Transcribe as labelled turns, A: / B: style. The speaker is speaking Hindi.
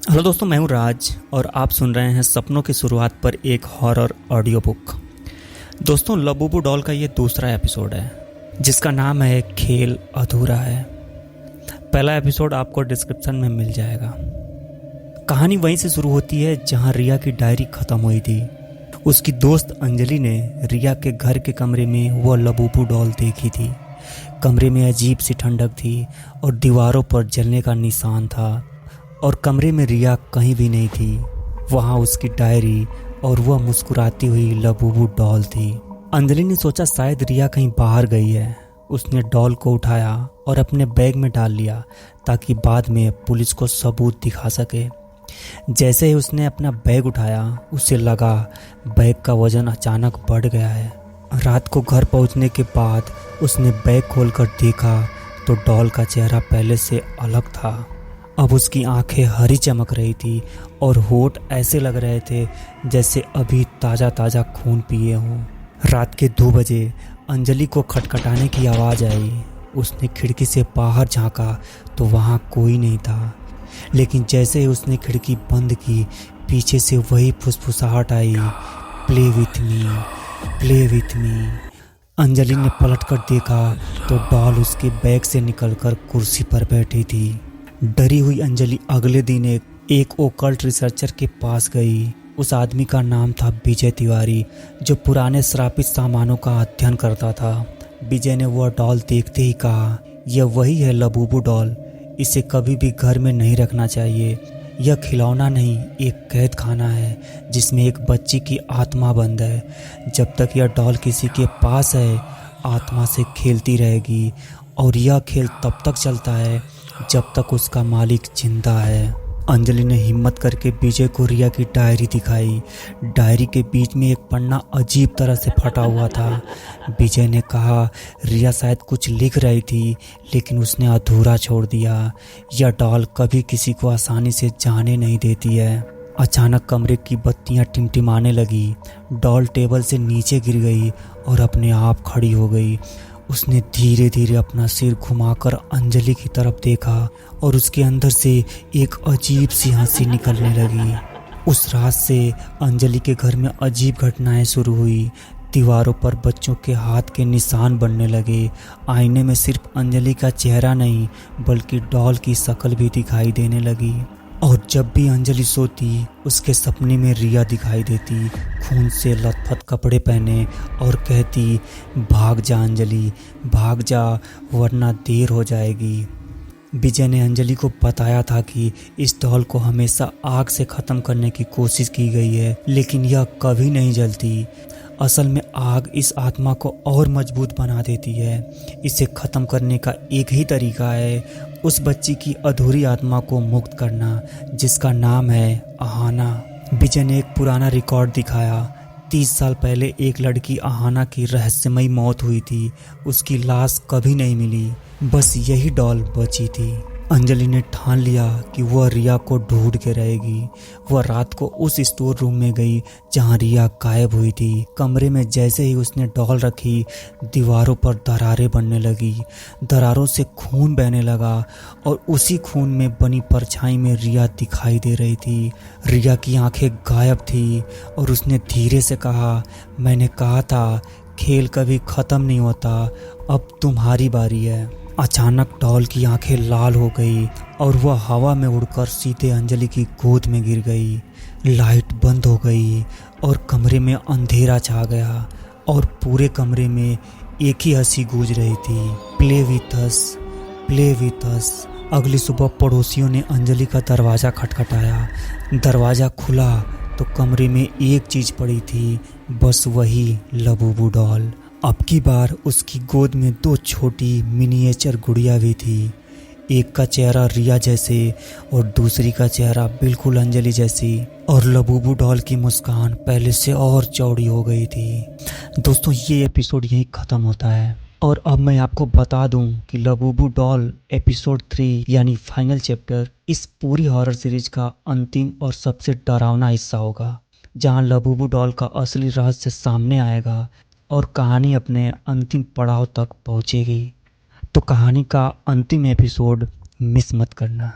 A: हेलो दोस्तों, मैं हूं राज और आप सुन रहे हैं सपनों की शुरुआत पर एक हॉरर ऑडियो बुक। दोस्तों, लबूबू डॉल का ये दूसरा एपिसोड है जिसका नाम है खेल अधूरा है। पहला एपिसोड आपको डिस्क्रिप्शन में मिल जाएगा। कहानी वहीं से शुरू होती है जहां रिया की डायरी खत्म हुई थी। उसकी दोस्त अंजलि ने रिया के घर के कमरे में वह लबूबू डॉल देखी थी। कमरे में अजीब सी ठंडक थी और दीवारों पर जलने का निशान था, और कमरे में रिया कहीं भी नहीं थी। वहाँ उसकी डायरी और वह मुस्कुराती हुई लबूबू डॉल थी। अंजलि ने सोचा शायद रिया कहीं बाहर गई है। उसने डॉल को उठाया और अपने बैग में डाल लिया ताकि बाद में पुलिस को सबूत दिखा सके। जैसे ही उसने अपना बैग उठाया, उसे लगा बैग का वजन अचानक बढ़ गया है। रात को घर पहुंचने के बाद उसने बैग खोलकर देखा तो डॉल का चेहरा पहले से अलग था। अब उसकी आंखें हरी चमक रही थी और होठ ऐसे लग रहे थे जैसे अभी ताज़ा ताज़ा खून पिए हों। रात के 2 बजे अंजलि को खटखटाने की आवाज़ आई। उसने खिड़की से बाहर झांका तो वहाँ कोई नहीं था, लेकिन जैसे ही उसने खिड़की बंद की, पीछे से वही फुसफुसाहट आई, play with me, play with me. Anjali ने पलटकर देखा तो डॉल उसके बैग से निकलकर कुर्सी पर बैठी थी। डरी हुई अंजलि अगले दिन एक ओकल्ट रिसर्चर के पास गई। उस आदमी का नाम था विजय तिवारी, जो पुराने श्रापित सामानों का अध्ययन करता था। विजय ने वह डॉल देखते ही कहा, यह वही है लबूबू डॉल। इसे कभी भी घर में नहीं रखना चाहिए। यह खिलौना नहीं, एक कैद खाना है जिसमें एक बच्ची की आत्मा बंद है। जब तक यह डॉल किसी के पास है, आत्मा से खेलती रहेगी, और यह खेल तब तक चलता है जब तक उसका मालिक जिंदा है। अंजलि ने हिम्मत करके विजय को रिया की डायरी दिखाई। डायरी के बीच में एक पन्ना अजीब तरह से फटा हुआ था। विजय ने कहा, रिया शायद कुछ लिख रही थी, लेकिन उसने अधूरा छोड़ दिया। यह डॉल कभी किसी को आसानी से जाने नहीं देती है। अचानक कमरे की बत्तियां टिमटिमाने लगी। डॉल टेबल से नीचे गिर गई और अपने आप खड़ी हो गई। उसने धीरे धीरे अपना सिर घुमाकर अंजलि की तरफ देखा और उसके अंदर से एक अजीब सी हंसी निकलने लगी। उस रात से अंजलि के घर में अजीब घटनाएं शुरू हुई। दीवारों पर बच्चों के हाथ के निशान बनने लगे। आईने में सिर्फ अंजलि का चेहरा नहीं, बल्कि डॉल की शक्ल भी दिखाई देने लगी। और जब भी अंजलि सोती, उसके सपने में रिया दिखाई देती, खून से लथपथ कपड़े पहने, और कहती, भाग जा अंजलि, भाग जा, वरना देर हो जाएगी। विजय ने अंजलि को बताया था कि इस डॉल को हमेशा आग से ख़त्म करने की कोशिश की गई है, लेकिन यह कभी नहीं जलती। असल में आग इस आत्मा को और मजबूत बना देती है। इसे ख़त्म करने का एक ही तरीका है, उस बच्ची की अधूरी आत्मा को मुक्त करना, जिसका नाम है आहाना। विजय ने एक पुराना रिकॉर्ड दिखाया। 30 साल पहले एक लड़की आहाना की रहस्यमयी मौत हुई थी। उसकी लाश कभी नहीं मिली, बस यही डॉल बची थी। अंजलि ने ठान लिया कि वह रिया को ढूंढ के रहेगी। वह रात को उस स्टोर रूम में गई जहां रिया गायब हुई थी। कमरे में जैसे ही उसने डॉल रखी, दीवारों पर दरारें बनने लगी। दरारों से खून बहने लगा और उसी खून में बनी परछाई में रिया दिखाई दे रही थी। रिया की आंखें गायब थी और उसने धीरे से कहा, मैंने कहा था खेल कभी ख़त्म नहीं होता, अब तुम्हारी बारी है। अचानक डॉल की आंखें लाल हो गई और वह हवा में उड़कर सीधे अंजलि की गोद में गिर गई। लाइट बंद हो गई और कमरे में अंधेरा छा गया, और पूरे कमरे में एक ही हंसी गूंज रही थी, play with us, play with us. अगली सुबह पड़ोसियों ने अंजलि का दरवाज़ा खटखटाया। दरवाज़ा खुला तो कमरे में एक चीज़ पड़ी थी, बस वही लबूबू डॉल। अब की बार उसकी गोद में 2 छोटी मिनिएचर गुड़िया भी थी। एक का चेहरा रिया जैसे और दूसरी का चेहरा बिल्कुल अंजलि जैसी, और लबूबू डॉल की मुस्कान पहले से और चौड़ी हो गई थी। दोस्तों, ये एपिसोड यहीं ख़त्म होता है, और अब मैं आपको बता दूं कि लबूबू डॉल एपिसोड 3 यानी फाइनल चैप्टर इस पूरी हॉरर सीरीज का अंतिम और सबसे डरावना हिस्सा होगा, जहां लबूबू डॉल का असली रहस्य सामने आएगा और कहानी अपने अंतिम पड़ाव तक पहुंचेगी। तो कहानी का अंतिम एपिसोड मिस मत करना।